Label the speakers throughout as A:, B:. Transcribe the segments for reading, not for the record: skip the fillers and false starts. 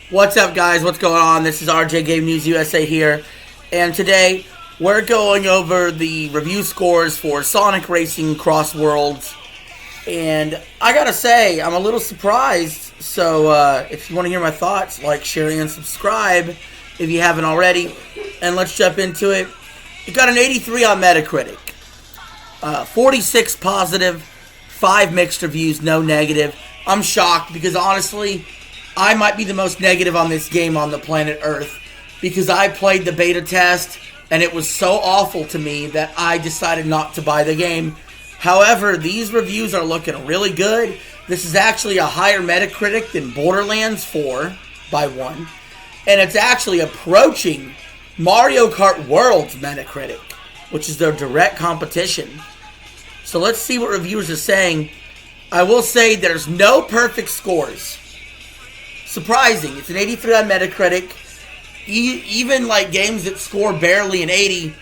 A: What's up, guys? What's going on? This is RJ Game News USA here, and today we're going over the review scores for Sonic Racing Crossworlds. And I gotta say, I'm a little surprised. So if you want to hear my thoughts, like, share, and subscribe if you haven't already. And let's jump into it. It got an 83 on Metacritic, 46 positive, 5 mixed reviews, no negative. I'm shocked because honestly, I might be the most negative on this game on the planet Earth because I played the beta test and it was so awful to me that I decided not to buy the game. However, these reviews are looking really good. This is actually a higher Metacritic than Borderlands 4 by 1. And it's actually approaching Mario Kart World's Metacritic, which is their direct competition. So let's see what reviewers are saying. I will say there's no perfect scores. Surprising. It's an 83 on Metacritic. Even like games that score barely an 80,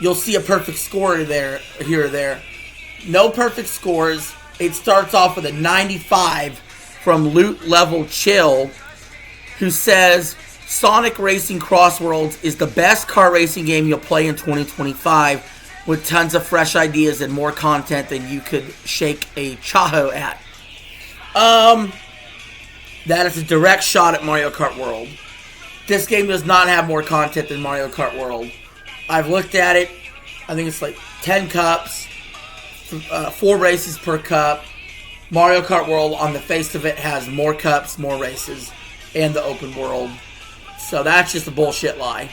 A: you'll see a perfect score there, here or there. No perfect scores. It starts off with a 95 from Loot Level Chill, who says Sonic Racing Crossworlds is the best car racing game you'll play in 2025, with tons of fresh ideas and more content than you could shake a chaho at. That is a direct shot at Mario Kart World. This game does not have more content than Mario Kart World. I've looked at it. I think it's like 10 cups, 4 races per cup. Mario Kart World, on the face of it, has more cups, more races, and the open world. So that's just a bullshit lie.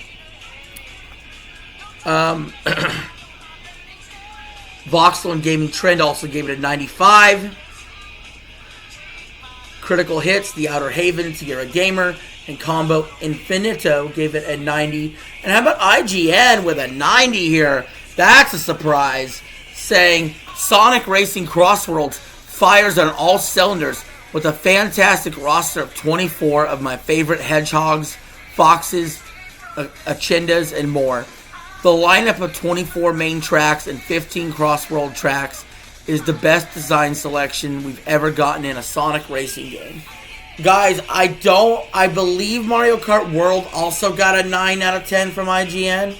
A: Voxel and Gaming Trend also gave it a 95. Critical Hits, The Outer Haven, Sierra Gamer, and Combo Infinito gave it a 90. And how about IGN with a 90 here? That's a surprise. Saying Sonic Racing Crossworlds fires on all cylinders with a fantastic roster of 24 of my favorite hedgehogs, foxes, echindas, and more. The lineup of 24 main tracks and 15 cross-world tracks is the best design selection we've ever gotten in a Sonic racing game. Guys, I believe Mario Kart World also got a 9 out of 10 from IGN.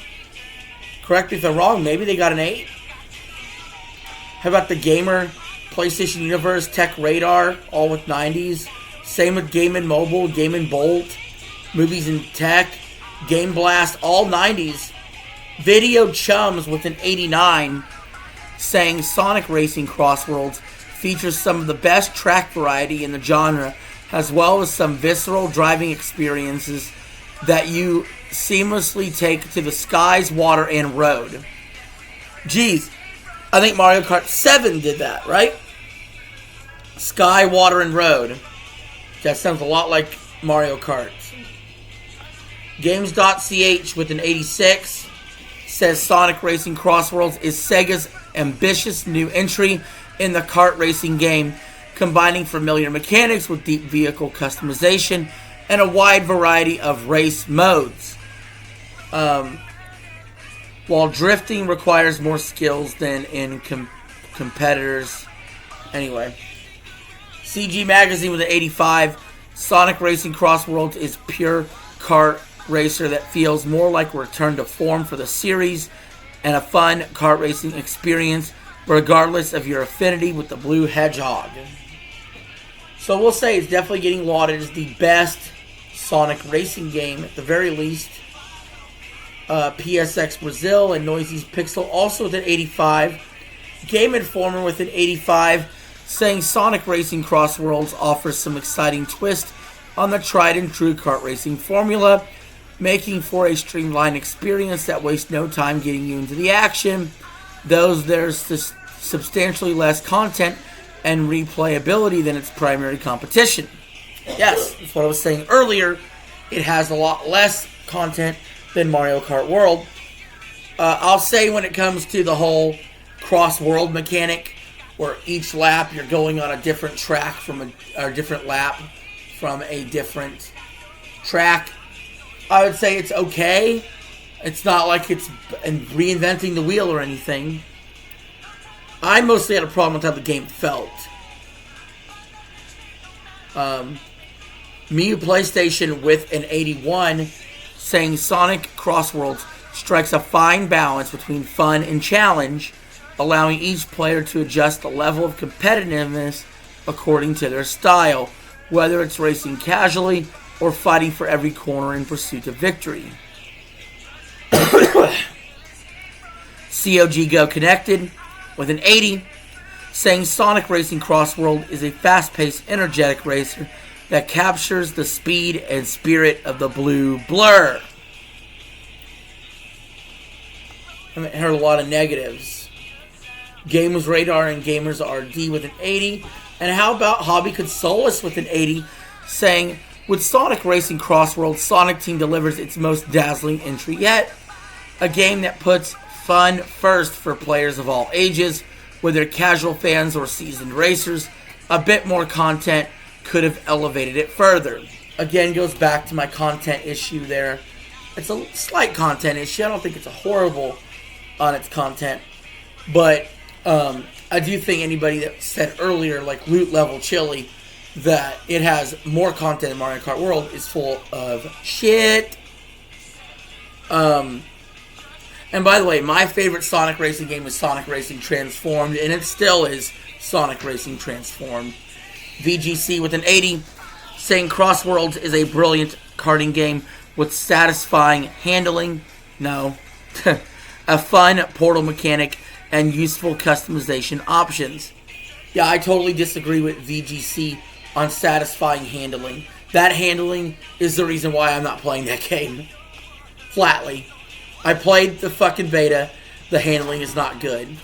A: Correct me if I'm wrong, maybe they got an 8. How about the Gamer, PlayStation Universe, Tech Radar, all with 90s. Same with Game & Mobile, Game & Bolt, Movies and Tech, Game Blast, all 90s. Video Chums with an 89, saying Sonic Racing Crossworlds features some of the best track variety in the genre, as well as some visceral driving experiences that you seamlessly take to the skies, water, and road. Geez, I think Mario Kart 7 did that, right? Sky, water, and road. That sounds a lot like Mario Kart. Games.ch with an 86 says Sonic Racing Crossworlds is Sega's ambitious new entry in the kart racing game, combining familiar mechanics with deep vehicle customization and a wide variety of race modes. While drifting requires more skills than in competitors. Anyway. CG Magazine with an 85. Sonic Racing Crossworlds is pure kart racer that feels more like a return to form for the series and a fun kart racing experience regardless of your affinity with the blue hedgehog. So we'll say it's definitely getting lauded as the best Sonic racing game at the very least. PSX Brazil and Noisy's Pixel also with an 85. Game Informer with an 85, saying Sonic Racing Crossworlds offers some exciting twist on the tried and true kart racing formula, making for a streamlined experience that wastes no time getting you into the action, though there's substantially less content and replayability than its primary competition. Yes, that's what I was saying earlier. It has a lot less content than Mario Kart World. I'll say when it comes to the whole cross-world mechanic, where each lap you're going on a different track from a different lap from a different track, I would say it's okay. It's not like it's reinventing the wheel or anything. I mostly had a problem with how the game felt. Miu PlayStation with an 81, saying Sonic Crossworlds strikes a fine balance between fun and challenge, allowing each player to adjust the level of competitiveness according to their style, whether it's racing casually or fighting for every corner in pursuit of victory. COG Go Connected with an 80, saying Sonic Racing Crossworld is a fast-paced, energetic racer that captures the speed and spirit of the blue blur. I heard a lot of negatives. Gamers Radar and Gamers RD with an 80. And how about Hobby Consolus with an 80, saying, with Sonic Racing Crossworld, Sonic Team delivers its most dazzling entry yet. A game that puts fun first for players of all ages, whether casual fans or seasoned racers. A bit more content could have elevated it further. Again, goes back to my content issue there. It's a slight content issue. I don't think it's a horrible on its content. But I do think anybody that said earlier, like Loot Level Chili, that it has more content than Mario Kart World is full of shit. And by the way, my favorite Sonic Racing game is Sonic Racing Transformed, and it still is Sonic Racing Transformed. VGC with an 80, saying Crossworlds is a brilliant karting game with satisfying handling. No. A fun portal mechanic and useful customization options. Yeah, I totally disagree with VGC on satisfying handling. That handling is the reason why I'm not playing that game. Flatly. I played the fucking beta. The handling is not good.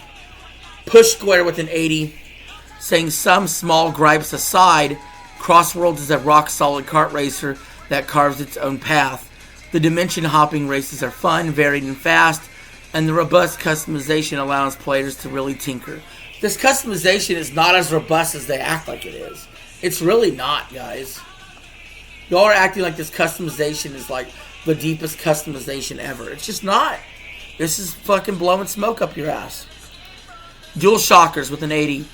A: Push Square with an 80, saying some small gripes aside, Crossworlds is a rock-solid kart racer that carves its own path. The dimension-hopping races are fun, varied, and fast, and the robust customization allows players to really tinker. This customization is not as robust as they act like it is. It's really not, guys. Y'all are acting like this customization is like the deepest customization ever. It's just not. This is fucking blowing smoke up your ass. Dual Shockers with an 80.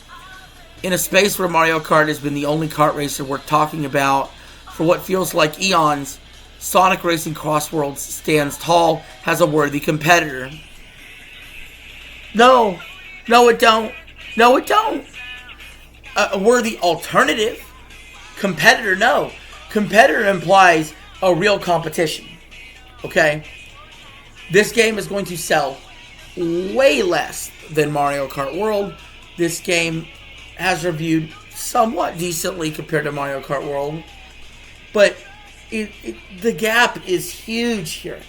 A: In a space where Mario Kart has been the only kart racer worth talking about for what feels like eons, Sonic Racing Crossworlds stands tall, has a worthy competitor. No, it don't. No, it don't. A worthy alternative. Competitor, no. Competitor implies a real competition. Okay? This game is going to sell way less than Mario Kart World. This game has reviewed somewhat decently compared to Mario Kart World. But the gap is huge here.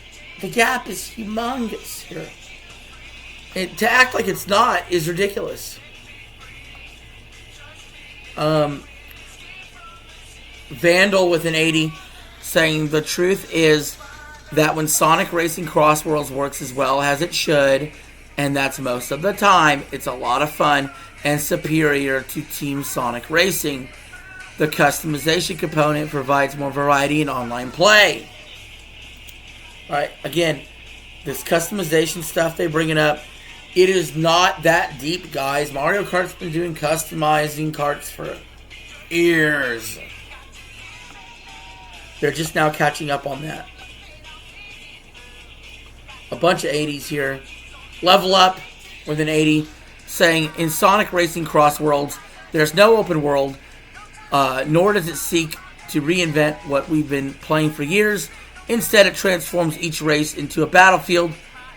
A: The gap is humongous here. And to act like it's not is ridiculous. Vandal with an 80, saying the truth is that when Sonic Racing Crossworlds works as well as it should, and that's most of the time, it's a lot of fun and superior to Team Sonic Racing. The customization component provides more variety in online play. Alright, again, this customization stuff they bring it up, it is not that deep, guys. Mario Kart's been doing customizing karts for years. They're just now catching up on that. A bunch of 80s here. Level Up with an 80, saying, in Sonic Racing Crossworlds, there's no open world, nor does it seek to reinvent what we've been playing for years. Instead, it transforms each race into a battlefield,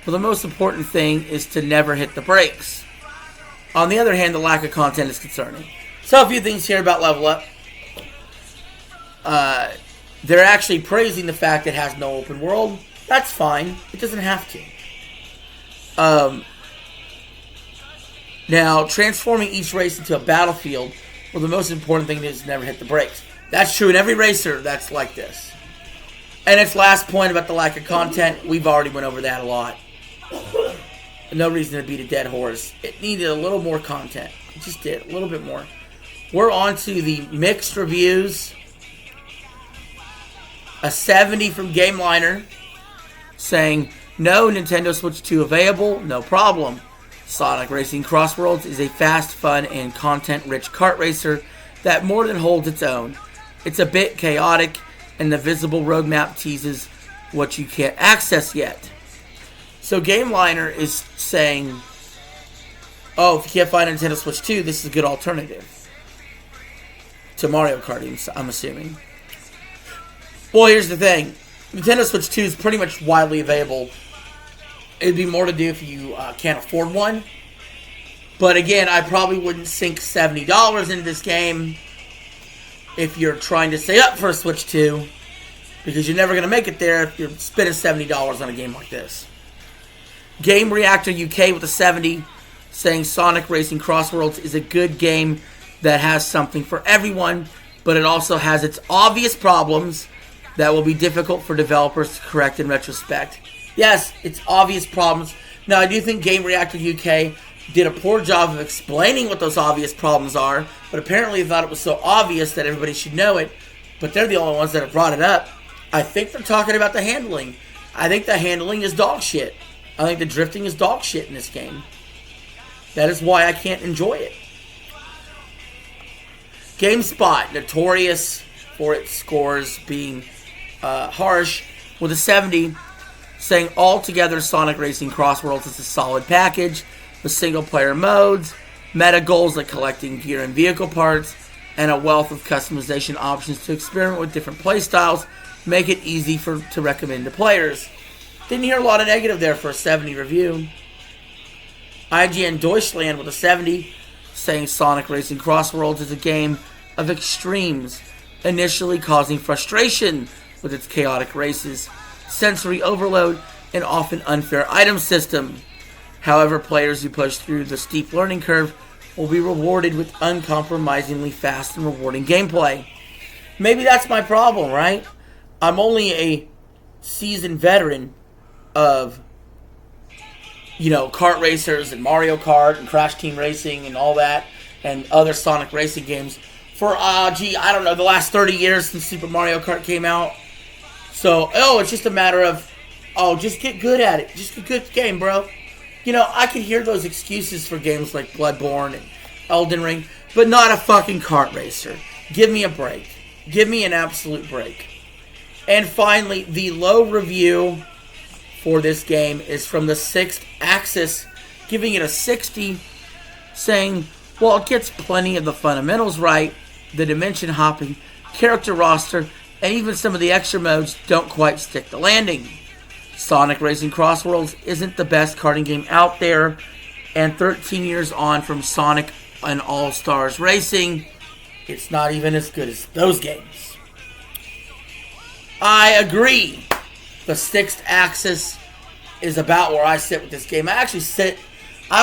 A: but the most important thing is to never hit the brakes. On the other hand, the lack of content is concerning. So a few things here about Level Up. They're actually praising the fact it has no open world. That's fine. It doesn't have to. Now, transforming each race into a battlefield, well, the most important thing is never hit the brakes. That's true in every racer that's like this. And its last point about the lack of content, we've already went over that a lot. No reason to beat a dead horse. It needed a little more content. It just did. A little bit more. We're on to the mixed reviews. A 70 from GameLiner, saying, no Nintendo Switch 2 available, no problem. Sonic Racing Crossworlds is a fast, fun, and content-rich kart racer that more than holds its own. It's a bit chaotic, and the visible roadmap teases what you can't access yet. So GameLiner is saying, oh, if you can't find a Nintendo Switch 2, this is a good alternative to Mario Kart, I'm assuming. Well, here's the thing. Nintendo Switch 2 is pretty much widely available. It'd be more to do if you can't afford one. But again, I probably wouldn't sink $70 into this game if you're trying to stay up for a Switch 2, because you're never going to make it there if you're spending $70 on a game like this. Game Reactor UK with a 70, saying Sonic Racing Crossworlds is a good game that has something for everyone, but it also has its obvious problems that will be difficult for developers to correct in retrospect. Yes, it's obvious problems. Now, I do think Game Reactor UK did a poor job of explaining what those obvious problems are, but apparently they thought it was so obvious that everybody should know it, but they're the only ones that have brought it up. I think they're talking about the handling. I think the handling is dog shit. I think the drifting is dog shit in this game. That is why I can't enjoy it. GameSpot, notorious for its scores being harsh, with a 70, saying altogether Sonic Racing Crossworlds is a solid package with single-player modes, meta goals like collecting gear and vehicle parts, and a wealth of customization options to experiment with different playstyles, make it easy to recommend to players. Didn't hear a lot of negative there for a 70 review. IGN Deutschland with a 70, saying Sonic Racing Crossworlds is a game of extremes, initially causing frustration with its chaotic races, sensory overload, and often unfair item system. However, players who push through the steep learning curve will be rewarded with uncompromisingly fast and rewarding gameplay. Maybe that's my problem, right? I'm only a seasoned veteran of, kart racers and Mario Kart and Crash Team Racing and all that, and other Sonic racing games for, I don't know, the last 30 years since Super Mario Kart came out. So, it's just a matter of, just get good at it. Just a good game, bro. I can hear those excuses for games like Bloodborne and Elden Ring, but not a fucking kart racer. Give me a break. Give me an absolute break. And finally, the low review for this game is from the Sixth Axis, giving it a 60, saying, while it gets plenty of the fundamentals right, the dimension hopping, character roster, and even some of the extra modes don't quite stick the landing. Sonic Racing Crossworlds isn't the best karting game out there, and 13 years on from Sonic and All-Stars Racing, it's not even as good as those games. I agree. The Sixth Axis is about where I sit with this game. I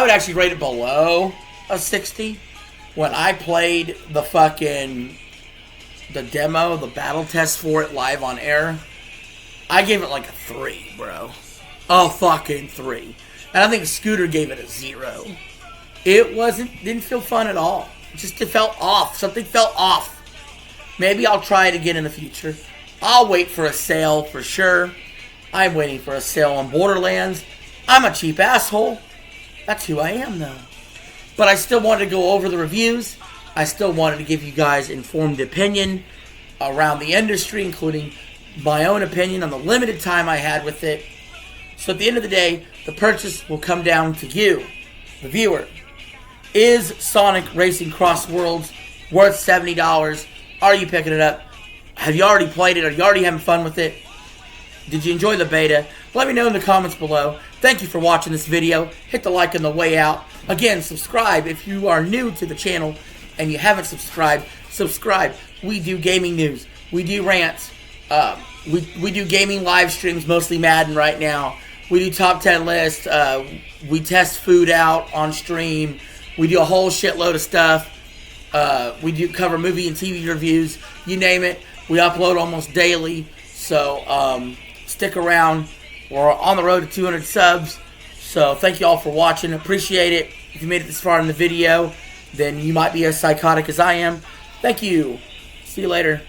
A: would actually rate it below a 60. When I played the demo, the battle test for it live on air, I gave it like a 3, bro. A fucking 3. And I think Scooter gave it a 0. It didn't feel fun at all. It felt off. Something felt off. Maybe I'll try it again in the future. I'll wait for a sale for sure. I'm waiting for a sale on Borderlands. I'm a cheap asshole. That's who I am, though. But I still wanted to go over the reviews. I still wanted to give you guys informed opinion around the industry, including my own opinion on the limited time I had with it. So at the end of the day, the purchase will come down to you, the viewer. Is Sonic Racing Crossworlds worth $70? Are you picking it up? Have you already played it? Are you already having fun with it? Did you enjoy the beta? Let me know in the comments below. Thank you for watching this video. Hit the like on the way out. Again, subscribe if you are new to the channel and you haven't subscribed. Subscribe. We do gaming news. We do rants. We do gaming live streams, mostly Madden right now. We do top 10 lists. We test food out on stream. We do a whole shitload of stuff. We do cover movie and TV reviews. You name it. We upload almost daily. So stick around. We're on the road to 200 subs. So thank you all for watching. Appreciate it. If you made it this far in the video, then you might be as psychotic as I am. Thank you. See you later.